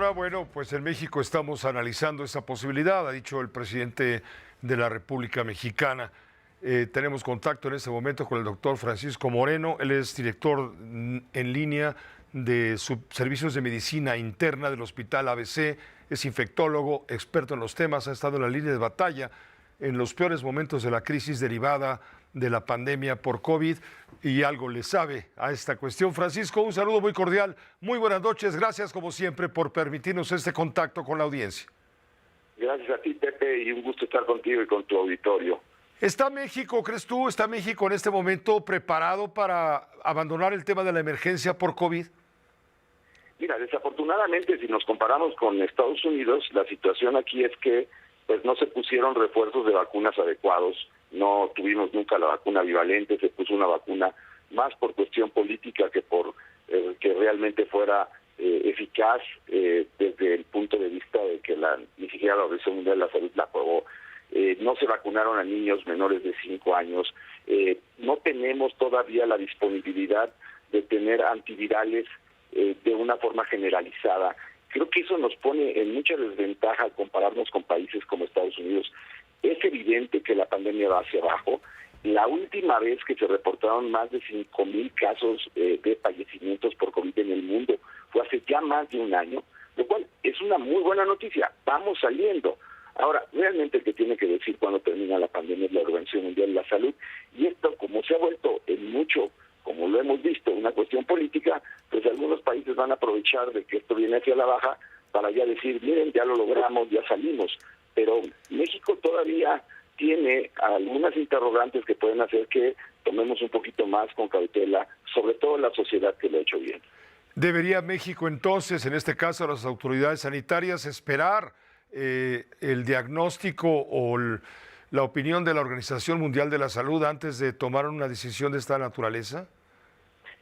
ahora, bueno, pues en México estamos analizando esa posibilidad, ha dicho el presidente de la República Mexicana. Tenemos contacto en este momento con el doctor Francisco Moreno, él es director en línea de Servicios de Medicina Interna del Hospital ABC, es infectólogo, experto en los temas, ha estado en la línea de batalla en los peores momentos de la crisis derivada de la pandemia por COVID y algo le sabe a esta cuestión. Francisco, un saludo muy cordial, muy buenas noches, gracias como siempre por permitirnos este contacto con la audiencia. Gracias a ti, Pepe, y un gusto estar contigo y con tu auditorio. ¿Está México, crees tú, está México en este momento preparado para abandonar el tema de la emergencia por COVID? Mira, desafortunadamente, si nos comparamos con Estados Unidos, la situación aquí es que pues no se pusieron refuerzos de vacunas adecuados, no tuvimos nunca la vacuna bivalente, se puso una vacuna más por cuestión política que por que realmente fuera eficaz desde el punto de vista de que ni siquiera la Organización Mundial de la Salud la aprobó. No se vacunaron a niños menores de 5 años, no tenemos todavía la disponibilidad de tener antivirales de una forma generalizada. Creo que eso nos pone en mucha desventaja al compararnos con países como Estados Unidos. Es evidente que la pandemia va hacia abajo. La última vez que se reportaron más de 5,000 casos de fallecimientos por COVID en el mundo fue hace ya más de un año, lo cual es una muy buena noticia. Vamos saliendo. Ahora, realmente el que tiene que decir cuándo termina la pandemia es la Organización Mundial de la Salud. Y esto, como se ha vuelto en mucho, como lo hemos visto, una cuestión política, pues algunos países van a aprovechar de que esto viene hacia la baja para ya decir, miren, ya lo logramos, ya salimos. Pero México todavía tiene algunas interrogantes que pueden hacer que tomemos un poquito más con cautela, sobre todo la sociedad que lo ha hecho bien. ¿Debería México entonces, en este caso las autoridades sanitarias, esperar el diagnóstico o la opinión de la Organización Mundial de la Salud antes de tomar una decisión de esta naturaleza?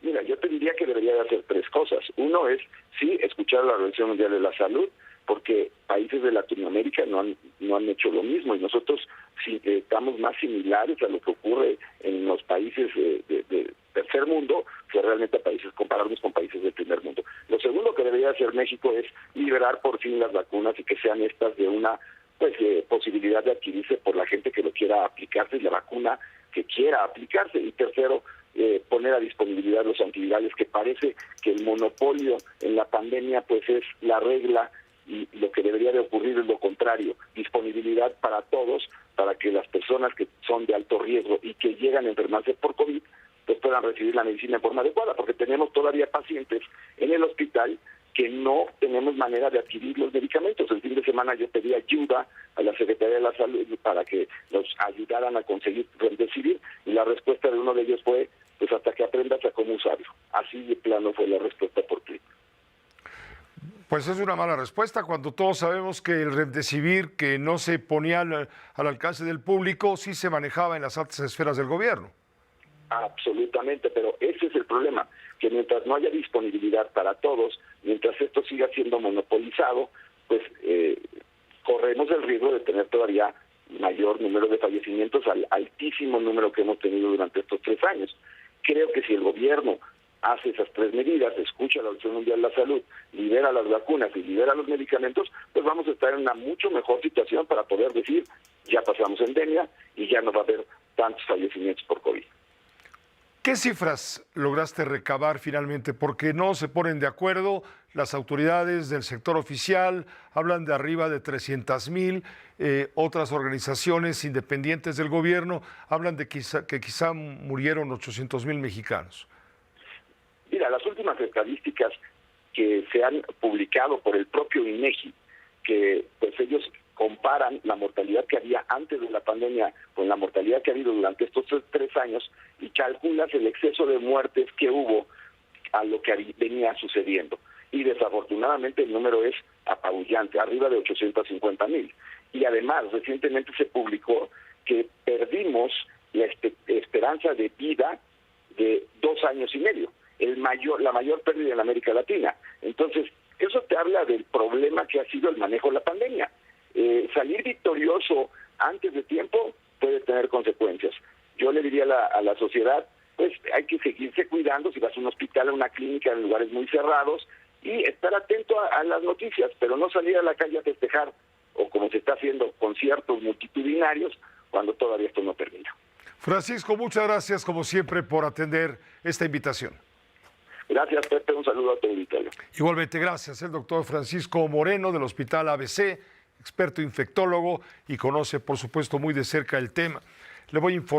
Mira, yo te diría que debería de hacer 3 cosas. Uno es, sí, escuchar a la Organización Mundial de la Salud, porque países de Latinoamérica no han hecho lo mismo y nosotros sí, estamos más similares a lo que ocurre en los países de tercer mundo que realmente compararnos con países del primer mundo. Lo segundo que debería hacer México es liberar por fin las vacunas y que sean estas de una posibilidad de adquirirse por la gente que lo quiera aplicarse y la vacuna que quiera aplicarse. Y tercero, poner a disponibilidad los antivirales, que parece que el monopolio en la pandemia pues es la regla y lo que debería de ocurrir es lo contrario, disponibilidad para todos, para que las personas que son de alto riesgo y que llegan a enfermarse por COVID pues puedan recibir la medicina de forma adecuada, porque tenemos todavía pacientes en el hospital que no tenemos manera de adquirir los medicamentos. El fin de semana yo pedí ayuda a la Secretaría de la Salud para que nos ayudaran a conseguir Remdesivir y la respuesta de uno de ellos fue, pues hasta que aprendas a cómo usarlo. Así de plano fue la respuesta por Twitter. Pues es una mala respuesta cuando todos sabemos que el Remdesivir, que no se ponía al alcance del público, sí se manejaba en las altas esferas del gobierno. Absolutamente, pero ese es el problema, que mientras no haya disponibilidad para todos, mientras esto siga siendo monopolizado, pues corremos el riesgo de tener todavía mayor número de fallecimientos al altísimo número que hemos tenido durante estos 3 años. Creo que si el gobierno hace esas 3 medidas, escucha a la Organización Mundial de la Salud, libera las vacunas y libera los medicamentos, pues vamos a estar en una mucho mejor situación para poder decir, ya pasamos endemia y ya no va a haber tantos fallecimientos por COVID. ¿Qué cifras lograste recabar finalmente? Porque no se ponen de acuerdo las autoridades del sector oficial, hablan de arriba de 300,000, otras organizaciones independientes del gobierno hablan de que quizá murieron 800,000 mexicanos. Mira, las últimas estadísticas que se han publicado por el propio INEGI, que pues ellos comparan la mortalidad que había antes de la pandemia con la mortalidad que ha habido durante estos 3 años y calculas el exceso de muertes que hubo a lo que venía sucediendo. Y desafortunadamente el número es apabullante, arriba de 850,000. Y además, recientemente se publicó que perdimos la esperanza de vida de 2 años y medio, la mayor pérdida en América Latina. Entonces, eso te habla del problema que ha sido el manejo de la pandemia. Salir victorioso antes de tiempo puede tener consecuencias. Yo le diría a la sociedad, pues hay que seguirse cuidando. Si vas a un hospital, a una clínica, en lugares muy cerrados, y estar atento a las noticias, pero no salir a la calle a festejar, o como se está haciendo, conciertos multitudinarios, cuando todavía esto no termina. Francisco, muchas gracias como siempre por atender esta invitación. Gracias, Pepe, un saludo a tu auditorio. Igualmente, gracias. El doctor Francisco Moreno del Hospital ABC, experto infectólogo y conoce, por supuesto, muy de cerca el tema. Le voy a informar.